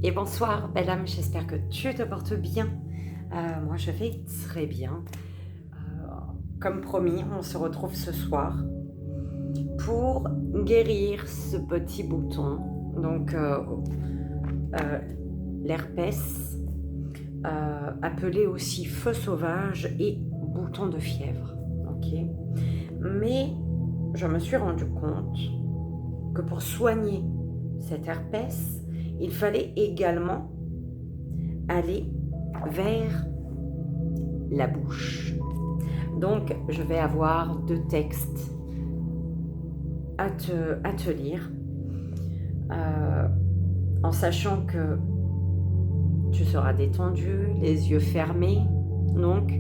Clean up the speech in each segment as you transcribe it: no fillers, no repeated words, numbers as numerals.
Et bonsoir, belle âme, j'espère que tu te portes bien. Moi, je vais très bien. Comme promis, on se retrouve ce soir pour guérir ce petit bouton. Donc, l'herpès, appelé aussi feu sauvage et bouton de fièvre. Ok. Mais je me suis rendu compte que pour soigner cet herpès, il fallait également aller vers la bouche. Donc, je vais avoir 2 textes à te lire, en sachant que tu seras détendu, les yeux fermés. Donc,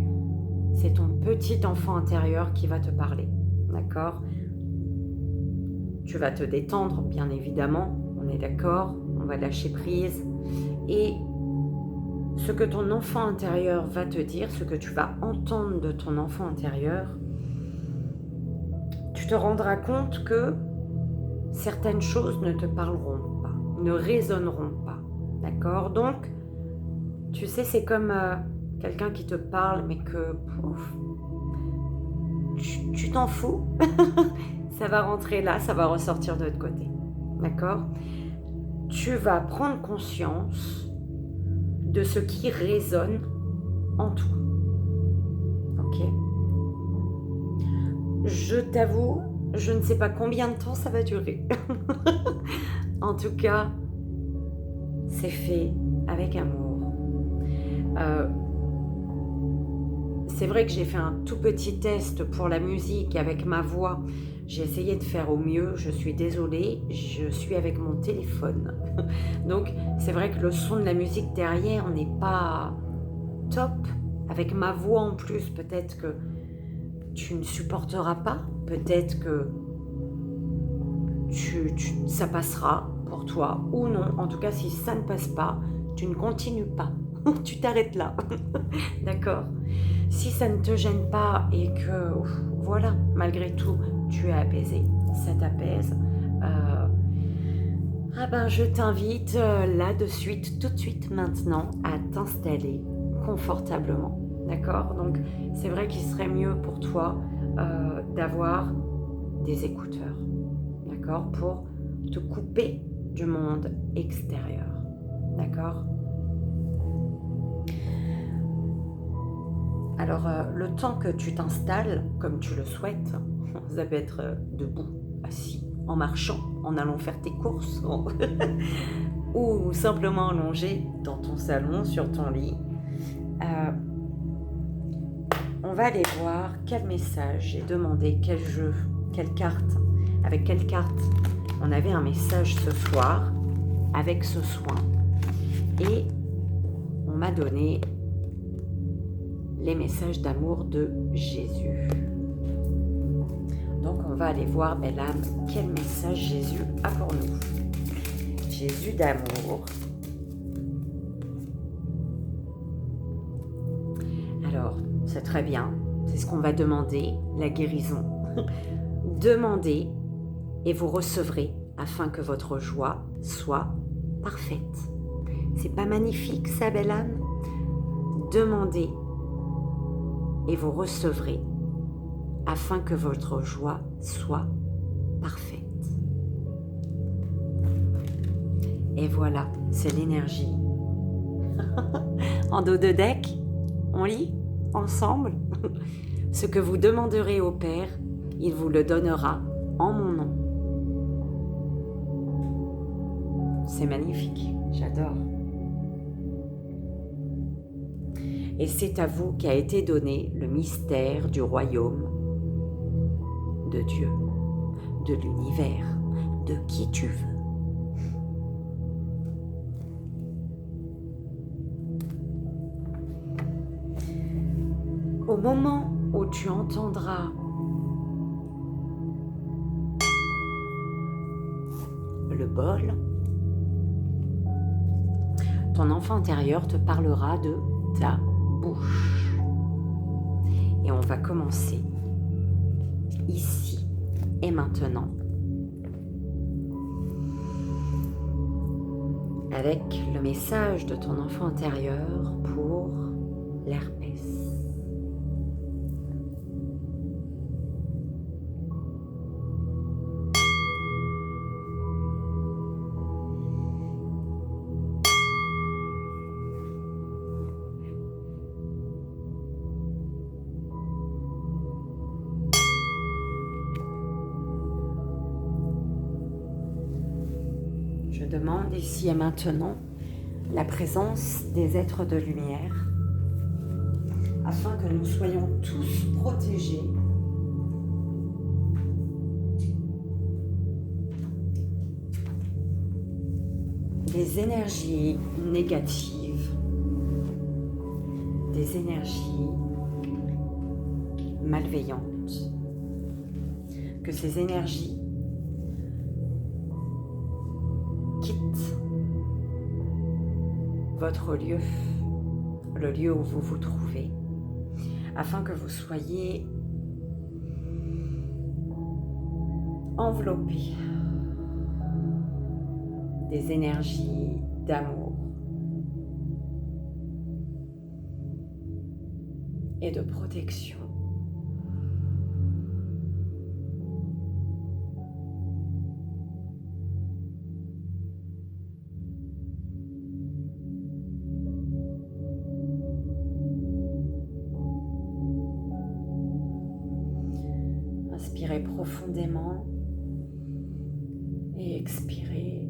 c'est ton petit enfant intérieur qui va te parler, d'accord ? Tu vas te détendre, bien évidemment, on est d'accord, on va lâcher prise. Et ce que ton enfant intérieur va te dire, ce que tu vas entendre de ton enfant intérieur, tu te rendras compte que certaines choses ne te parleront pas, ne résonneront pas, d'accord ? Donc, tu sais, c'est comme quelqu'un qui te parle, mais que pouf, tu t'en fous. Ça va rentrer là, ça va ressortir de l'autre côté, d'accord ? Tu vas prendre conscience de ce qui résonne en toi, ok ? Je t'avoue, je ne sais pas combien de temps ça va durer. En tout cas, c'est fait avec amour. C'est vrai que j'ai fait un tout petit test pour la musique avec ma voix. J'ai essayé de faire au mieux, je suis désolée, je suis avec mon téléphone. Donc c'est vrai que le son de la musique derrière n'est pas top. Avec ma voix en plus, peut-être que tu ne supporteras pas, peut-être que ça passera pour toi ou non. En tout cas, si ça ne passe pas, tu ne continues pas. Tu t'arrêtes là. D'accord ? Si ça ne te gêne pas et que, voilà, malgré tout, tu es apaisé, ça t'apaise, je t'invite là de suite, tout de suite maintenant, à t'installer confortablement. D'accord ? Donc, c'est vrai qu'il serait mieux pour toi d'avoir des écouteurs. D'accord ? Pour te couper du monde extérieur. D'accord ? Alors, le temps que tu t'installes, comme tu le souhaites, ça peut être debout, assis, en marchant, en allant faire tes courses, ou simplement allongé dans ton salon, sur ton lit. On va aller voir quel message j'ai demandé, quel jeu, quelle carte, avec quelle carte on avait un message ce soir, avec ce soin. Et on m'a donné les messages d'amour de Jésus. Donc on va aller voir, belle âme, quel message Jésus a pour nous. Jésus d'amour. Alors, c'est très bien, c'est ce qu'on va demander, la guérison. Demandez et vous recevrez afin que votre joie soit parfaite. C'est pas magnifique ça, belle âme ? Demandez et vous recevrez afin que votre joie soit parfaite. Et voilà, c'est l'énergie. En dos de deck, on lit ensemble. Ce que vous demanderez au Père, il vous le donnera en mon nom. C'est magnifique, j'adore. Et c'est à vous qu'a été donné le mystère du royaume de Dieu, de l'univers, de qui tu veux. Au moment où tu entendras le bol, ton enfant intérieur te parlera de ta bouche. Et on va commencer ici et maintenant avec le message de ton enfant intérieur pour l'herpès. Je demande ici et maintenant la présence des êtres de lumière afin que nous soyons tous protégés des énergies négatives, des énergies malveillantes, que ces énergies quittent votre lieu, le lieu où vous vous trouvez, afin que vous soyez enveloppés des énergies d'amour et de protection. Inspirez profondément et expirez.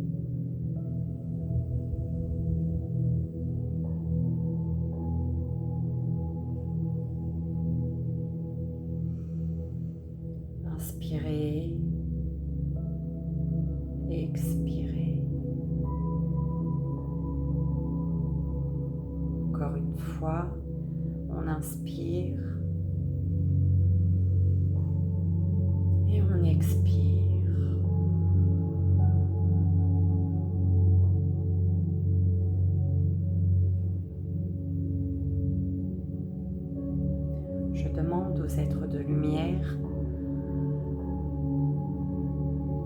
Inspirez et expirez. Encore une fois, on inspire. Et on expire. Je demande aux êtres de lumière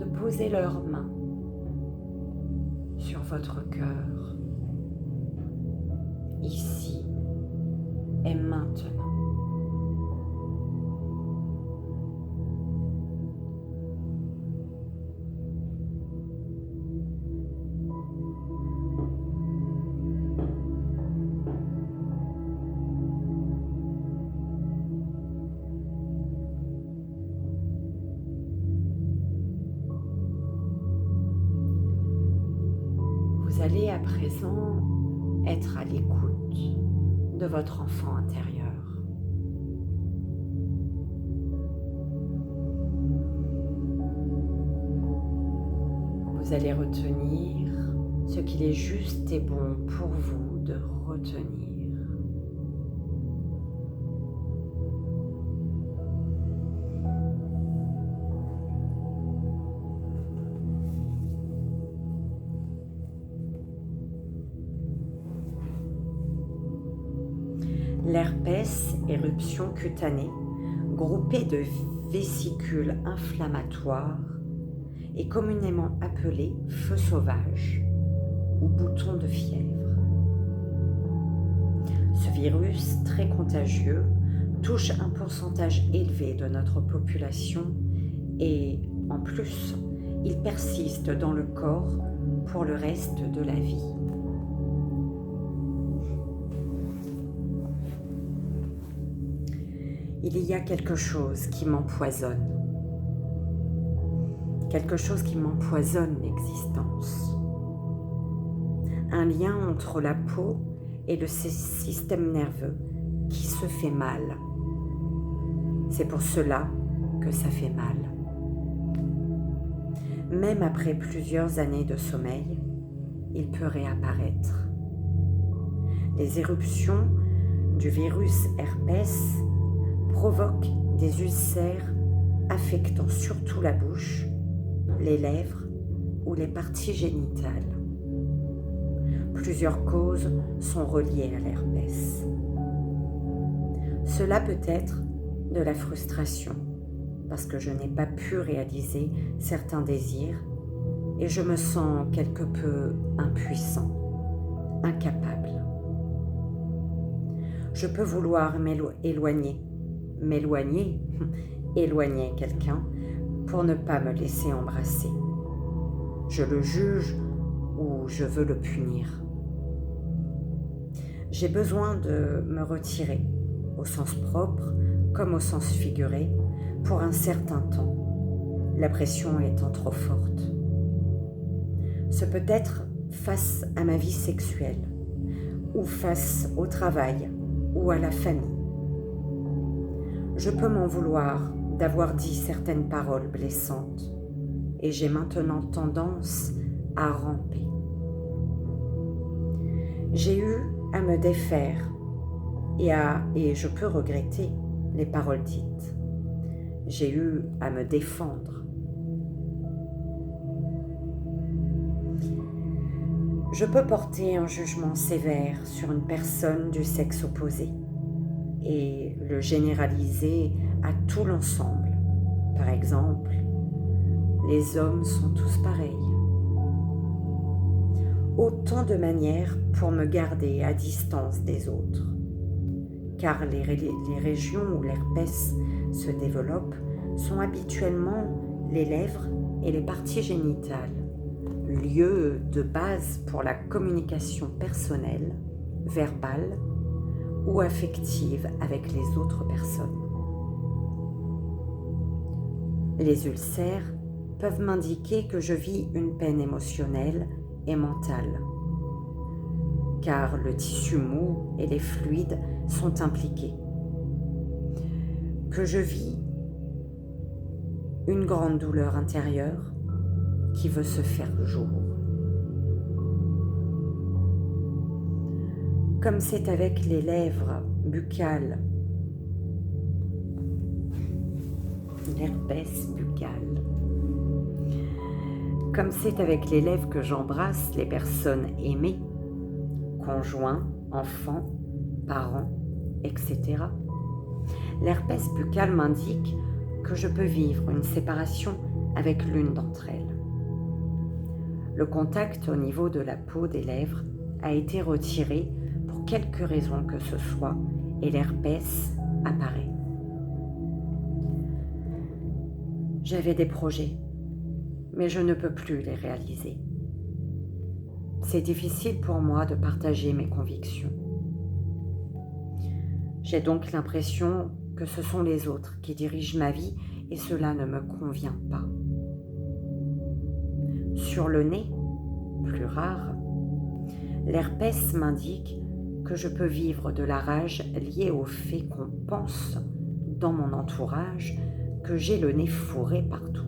de poser leurs mains sur votre cœur, ici et maintenant. Vous allez à présent être à l'écoute de votre enfant intérieur. Vous allez retenir ce qu'il est juste et bon pour vous de retenir. L'herpès, éruption cutanée, groupée de vésicules inflammatoires, est communément appelé feu sauvage ou bouton de fièvre. Ce virus très contagieux touche un pourcentage élevé de notre population et, en plus, il persiste dans le corps pour le reste de la vie. Il y a quelque chose qui m'empoisonne. Quelque chose qui m'empoisonne l'existence. Un lien entre la peau et le système nerveux qui se fait mal. C'est pour cela que ça fait mal. Même après plusieurs années de sommeil, il peut réapparaître. Les éruptions du virus herpès provoquent des ulcères affectant surtout la bouche, les lèvres ou les parties génitales. Plusieurs causes sont reliées à l'herpès. Cela peut être de la frustration, parce que je n'ai pas pu réaliser certains désirs et je me sens quelque peu impuissant, incapable. Je peux vouloir m'éloigner, éloigner quelqu'un pour ne pas me laisser embrasser. Je le juge ou je veux le punir. J'ai besoin de me retirer, au sens propre comme au sens figuré, pour un certain temps, la pression étant trop forte. Ce peut être face à ma vie sexuelle, ou face au travail, ou à la famille. Je peux m'en vouloir d'avoir dit certaines paroles blessantes, et j'ai maintenant tendance à ramper. J'ai eu à me défaire et je peux regretter les paroles dites. J'ai eu à me défendre. Je peux porter un jugement sévère sur une personne du sexe opposé et le généraliser à tout l'ensemble. Par exemple, les hommes sont tous pareils. Autant de manières pour me garder à distance des autres. Car les régions où l'herpès se développe sont habituellement les lèvres et les parties génitales, lieu de base pour la communication personnelle, verbale ou affective avec les autres personnes. Les ulcères peuvent m'indiquer que je vis une peine émotionnelle et mentale, car le tissu mou et les fluides sont impliqués, que je vis une grande douleur intérieure qui veut se faire jour. Comme c'est avec les lèvres buccales, l'herpès buccal, comme c'est avec les lèvres que j'embrasse les personnes aimées, conjoints, enfants, parents, etc. L'herpès buccal m'indique que je peux vivre une séparation avec l'une d'entre elles. Le contact au niveau de la peau des lèvres a été retiré pour quelque raison que ce soit et l'herpès apparaît. J'avais des projets, mais je ne peux plus les réaliser. C'est difficile pour moi de partager mes convictions. J'ai donc l'impression que ce sont les autres qui dirigent ma vie et cela ne me convient pas. Sur le nez, plus rare, l'herpès m'indique que je peux vivre de la rage liée au fait qu'on pense dans mon entourage que j'ai le nez fourré partout.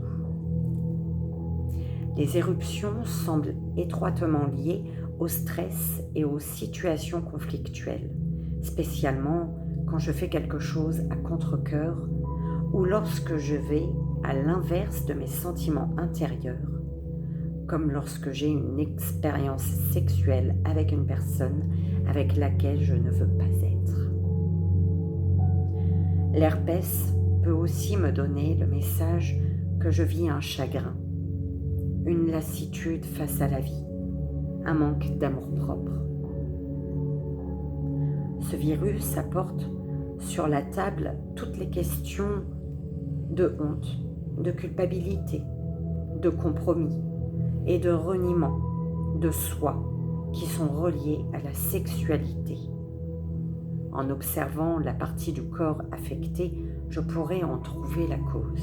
Les éruptions semblent étroitement liées au stress et aux situations conflictuelles, spécialement quand je fais quelque chose à contre-cœur ou lorsque je vais à l'inverse de mes sentiments intérieurs, comme lorsque j'ai une expérience sexuelle avec une personne avec laquelle je ne veux pas être. L'herpès peut aussi me donner le message que je vis un chagrin, une lassitude face à la vie, un manque d'amour-propre. Ce virus apporte sur la table toutes les questions de honte, de culpabilité, de compromis et de reniement de soi qui sont reliés à la sexualité. En observant la partie du corps affectée, je pourrais en trouver la cause.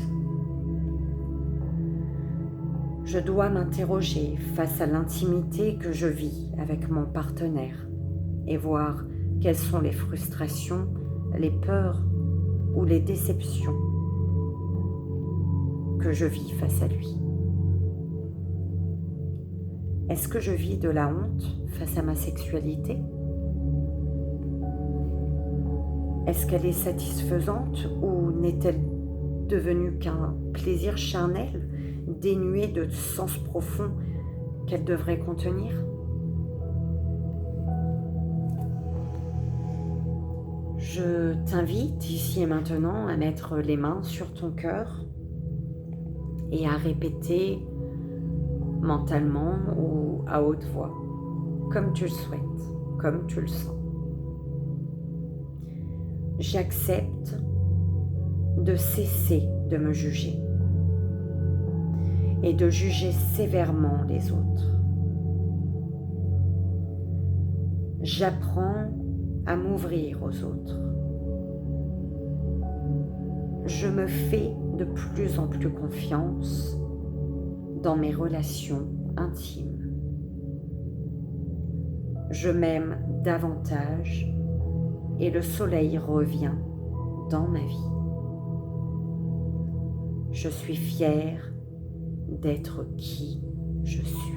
Je dois m'interroger face à l'intimité que je vis avec mon partenaire et voir quelles sont les frustrations, les peurs ou les déceptions que je vis face à lui. Est-ce que je vis de la honte face à ma sexualité ? Est-ce qu'elle est satisfaisante ou n'est-elle devenue qu'un plaisir charnel, dénué de sens profond qu'elle devrait contenir ? Je t'invite ici et maintenant à mettre les mains sur ton cœur et à répéter mentalement ou à haute voix, comme tu le souhaites, comme tu le sens. J'accepte de cesser de me juger et de juger sévèrement les autres. J'apprends à m'ouvrir aux autres. Je me fais de plus en plus confiance dans mes relations intimes. Je m'aime davantage et le soleil revient dans ma vie. Je suis fière d'être qui je suis.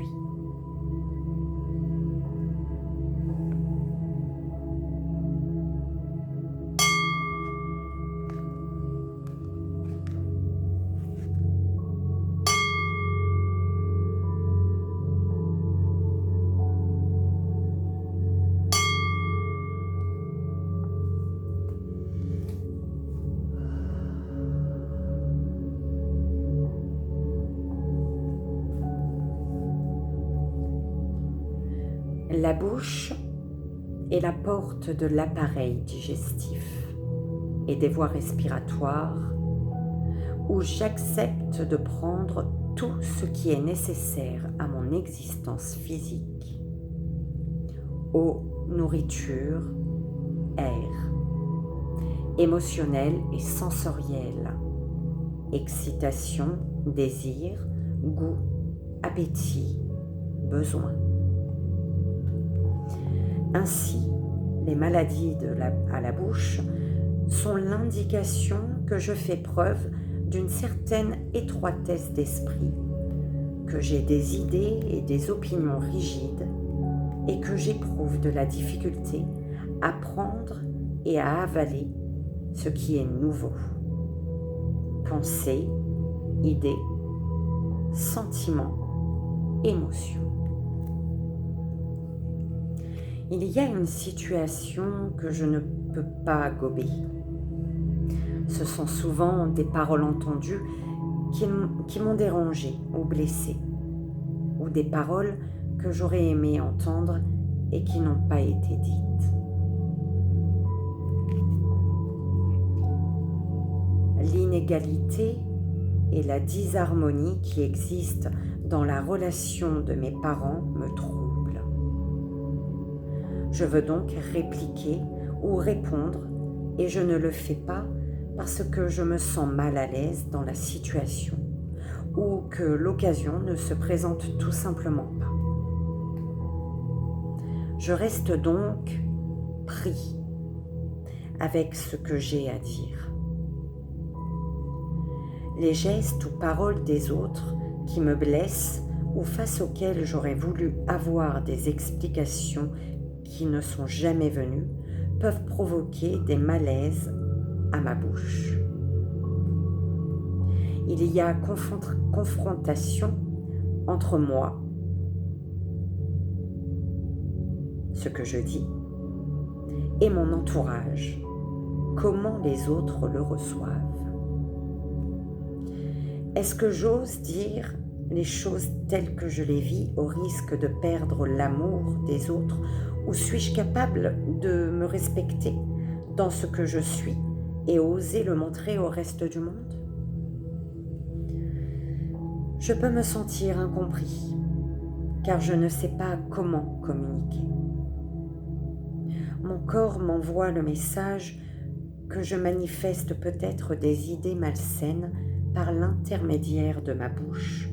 La bouche est la porte de l'appareil digestif et des voies respiratoires où j'accepte de prendre tout ce qui est nécessaire à mon existence physique. Eau, nourriture, air, émotionnel et sensoriel, excitation, désir, goût, appétit, besoin. Ainsi, les maladies à la bouche sont l'indication que je fais preuve d'une certaine étroitesse d'esprit, que j'ai des idées et des opinions rigides et que j'éprouve de la difficulté à prendre et à avaler ce qui est nouveau. Pensée, idées, sentiments, émotions. Il y a une situation que je ne peux pas gober. Ce sont souvent des paroles entendues qui m'ont dérangée ou blessée, ou des paroles que j'aurais aimé entendre et qui n'ont pas été dites. L'inégalité et la disharmonie qui existent dans la relation de mes parents me troublent. Je veux donc répliquer ou répondre et je ne le fais pas parce que je me sens mal à l'aise dans la situation ou que l'occasion ne se présente tout simplement pas. Je reste donc pris avec ce que j'ai à dire. Les gestes ou paroles des autres qui me blessent ou face auxquels j'aurais voulu avoir des explications qui ne sont jamais venues peuvent provoquer des malaises à ma bouche. Il y a confrontation entre moi, ce que je dis, et mon entourage, comment les autres le reçoivent. Est-ce que j'ose dire les choses telles que je les vis au risque de perdre l'amour des autres, ou suis-je capable de me respecter dans ce que je suis et oser le montrer au reste du monde? Je peux me sentir incompris, car je ne sais pas comment communiquer. Mon corps m'envoie le message que je manifeste peut-être des idées malsaines par l'intermédiaire de ma bouche,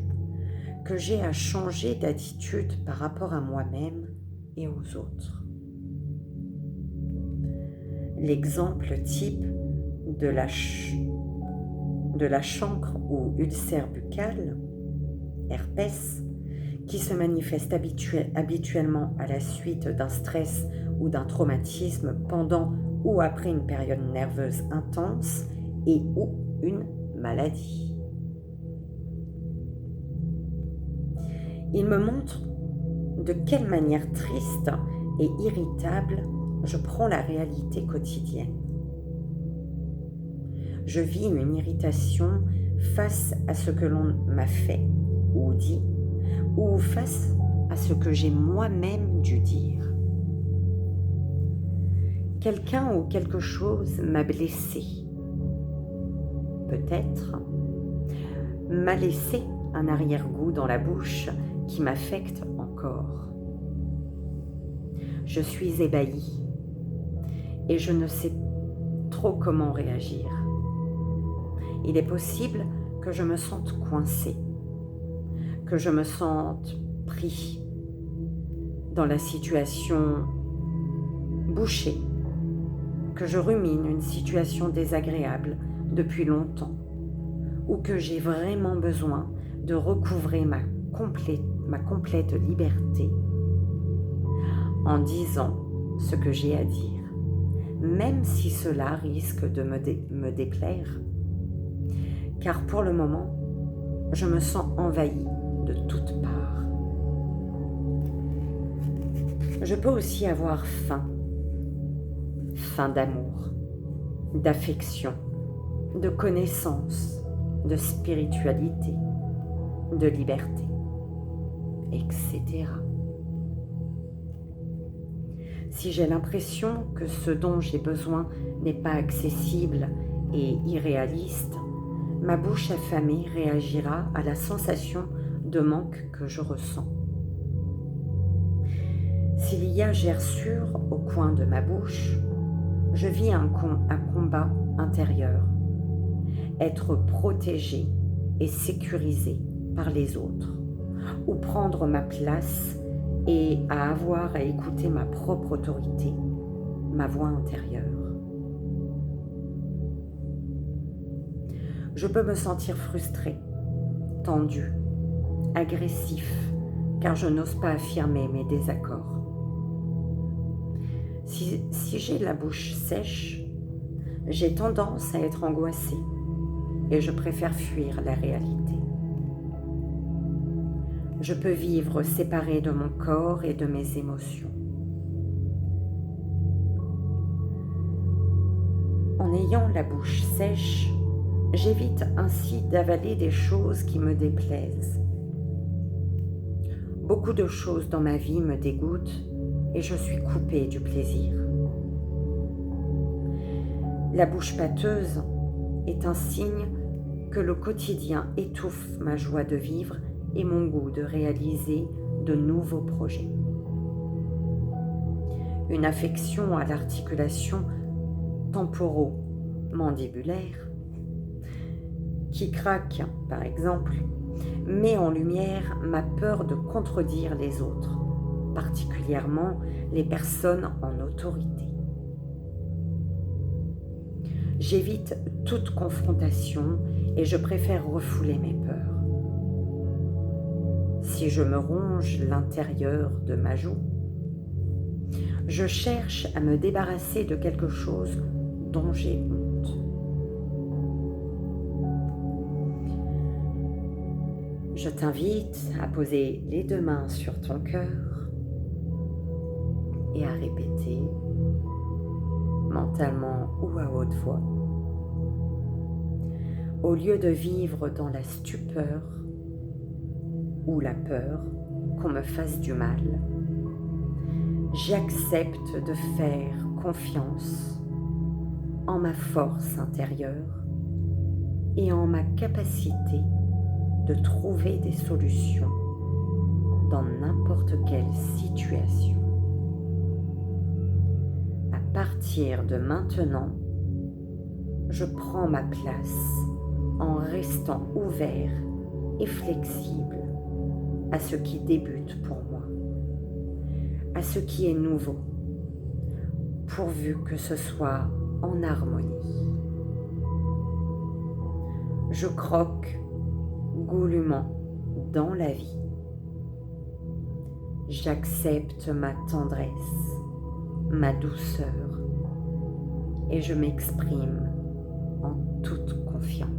que j'ai à changer d'attitude par rapport à moi-même et aux autres. L'exemple type de la chancre ou ulcère buccal, herpès, qui se manifeste habituellement à la suite d'un stress ou d'un traumatisme pendant ou après une période nerveuse intense et ou une maladie. Il me montre de quelle manière triste et irritable je prends la réalité quotidienne. Je vis une irritation face à ce que l'on m'a fait ou dit, ou face à ce que j'ai moi-même dû dire. Quelqu'un ou quelque chose m'a blessé. Peut-être m'a laissé un arrière-goût dans la bouche qui m'affecte encore. Je suis ébahie et je ne sais trop comment réagir. Il est possible que je me sente coincée, que je me sente pris dans la situation bouchée, que je rumine une situation désagréable depuis longtemps, ou que j'ai vraiment besoin de recouvrer ma complète liberté en disant ce que j'ai à dire, même si cela risque de me déplaire, car pour le moment, je me sens envahie de toutes parts. Je peux aussi avoir faim d'amour, d'affection, de connaissance, de spiritualité, de liberté, etc. Si j'ai l'impression que ce dont j'ai besoin n'est pas accessible et irréaliste, ma bouche affamée réagira à la sensation de manque que je ressens. S'il y a gerçure au coin de ma bouche, je vis un combat intérieur. Être protégé et sécurisé par les autres, ou prendre ma place et à avoir à écouter ma propre autorité, ma voix intérieure. Je peux me sentir frustré, tendu, agressif, car je n'ose pas affirmer mes désaccords. Si j'ai la bouche sèche, j'ai tendance à être angoissée et je préfère fuir la réalité. Je peux vivre séparée de mon corps et de mes émotions. En ayant la bouche sèche, j'évite ainsi d'avaler des choses qui me déplaisent. Beaucoup de choses dans ma vie me dégoûtent et je suis coupée du plaisir. La bouche pâteuse est un signe que le quotidien étouffe ma joie de vivre et mon goût de réaliser de nouveaux projets. Une affection à l'articulation temporo-mandibulaire qui craque, par exemple, met en lumière ma peur de contredire les autres, particulièrement les personnes en autorité. J'évite toute confrontation et je préfère refouler mes peurs. Si je me ronge l'intérieur de ma joue, je cherche à me débarrasser de quelque chose dont j'ai honte. Je t'invite à poser les deux mains sur ton cœur et à répéter mentalement ou à haute voix. Au lieu de vivre dans la stupeur ou la peur qu'on me fasse du mal, j'accepte de faire confiance en ma force intérieure et en ma capacité de trouver des solutions dans n'importe quelle situation. À partir de maintenant, je prends ma place en restant ouvert et flexible à ce qui débute pour moi, à ce qui est nouveau, pourvu que ce soit en harmonie. Je croque goulûment dans la vie. J'accepte ma tendresse, ma douceur, et je m'exprime en toute confiance.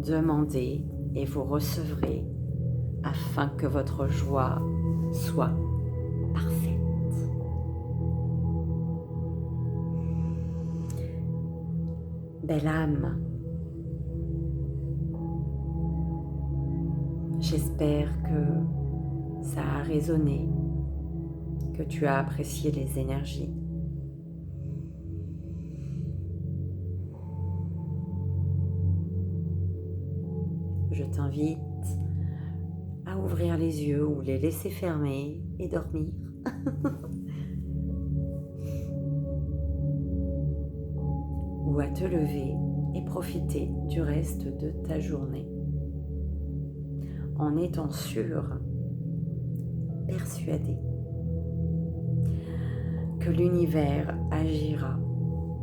demandez et vous recevrez afin que votre joie soit parfaite. Belle âme, j'espère que ça a résonné, que tu as apprécié les énergies. Je t'invite à ouvrir les yeux ou les laisser fermer et dormir. Ou à te lever et profiter du reste de ta journée en étant sûr, persuadé que l'univers agira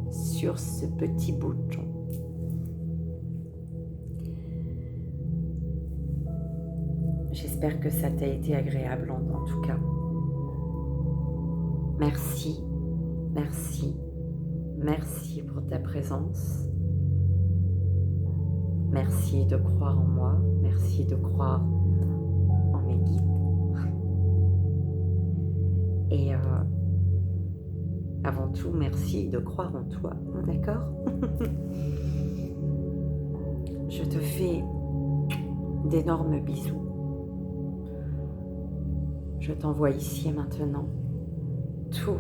sur ce petit bouton. J'espère que ça t'a été agréable en tout cas. Merci, merci, merci pour ta présence. Merci de croire en moi, merci de croire en mes guides. Et avant tout, merci de croire en toi, d'accord? Je te fais d'énormes bisous. Je t'envoie ici et maintenant tout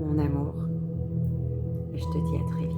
mon amour et je te dis à très vite.